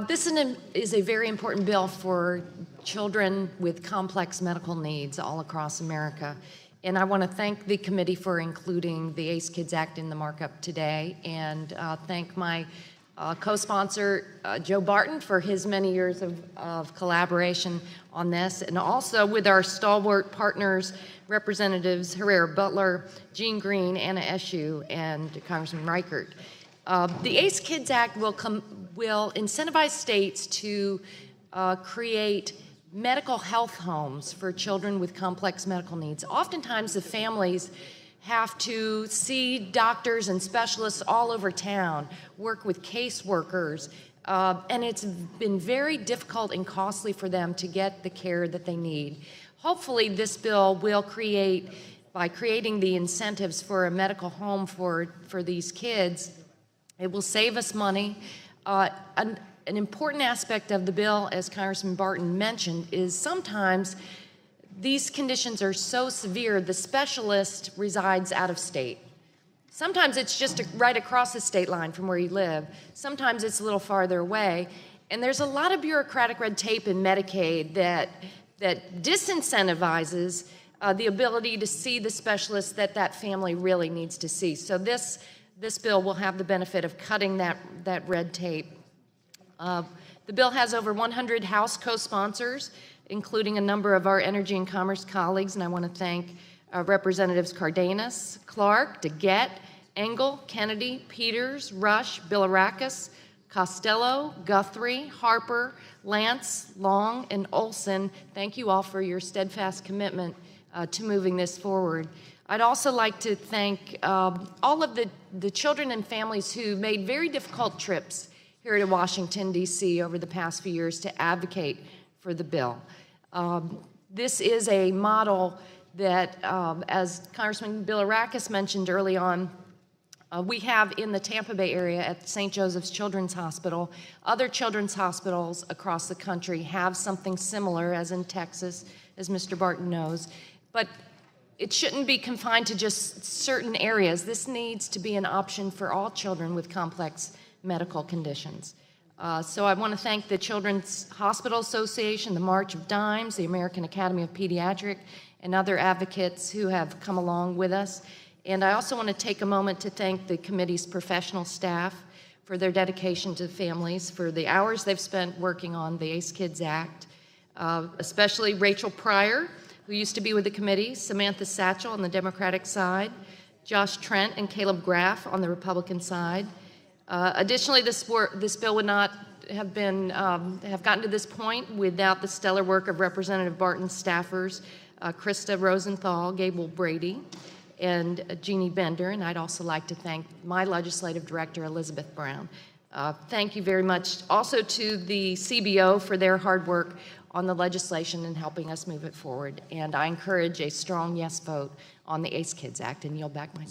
This is a very important bill for children with complex medical needs all across America. And I want to thank the committee for including the ACE Kids Act in the markup today, and thank my co-sponsor, Joe Barton, for his many years of collaboration on this, and also with our stalwart partners, Representatives Herrera Butler, Jean Green, Anna Eshoo, and Congressman Reichert. The ACE Kids Act will incentivize states to create medical health homes for children with complex medical needs. Oftentimes, the families have to see doctors and specialists all over town, work with caseworkers, and it's been very difficult and costly for them to get the care that they need. Hopefully, this bill will by creating the incentives for a medical home for these kids, it will save us money. An important aspect of the bill, as Congressman Barton mentioned, is sometimes these conditions are so severe, the specialist resides out of state. Sometimes it's just right across the state line from where you live. Sometimes it's a little farther away. And there's a lot of bureaucratic red tape in Medicaid that disincentivizes the ability to see the specialist that family really needs to see. So this bill will have the benefit of cutting that red tape. The bill has over 100 House co-sponsors, including a number of our Energy and Commerce colleagues, and I want to thank Representatives Cardenas, Clark, DeGette, Engel, Kennedy, Peters, Rush, Bilirakis, Costello, Guthrie, Harper, Lance, Long, and Olson. Thank you all for your steadfast commitment to moving this forward. I'd also like to thank all of the children and families who made very difficult trips here to Washington, D.C. over the past few years to advocate for the bill. This is a model that, as Congressman Bilirakis mentioned early on, we have in the Tampa Bay area at St. Joseph's Children's Hospital. Other children's hospitals across the country have something similar, as in Texas, as Mr. Barton knows. But it shouldn't be confined to just certain areas. This needs to be an option for all children with complex medical conditions. So I want to thank the Children's Hospital Association, the March of Dimes, the American Academy of Pediatric, and other advocates who have come along with us. And I also want to take a moment to thank the committee's professional staff for their dedication to families, for the hours they've spent working on the ACE Kids Act, especially Rachel Pryor, who used to be with the committee, Samantha Satchel on the Democratic side, Josh Trent and Caleb Graff on the Republican side. Additionally, this bill would not have gotten to this point without the stellar work of Representative Barton's staffers, Krista Rosenthal, Gable Brady, and Jeannie Bender. And I'd also like to thank my legislative director, Elizabeth Brown. Thank you very much also to the CBO for their hard work on the legislation and helping us move it forward. And I encourage a strong yes vote on the ACE Kids Act, and yield back my time.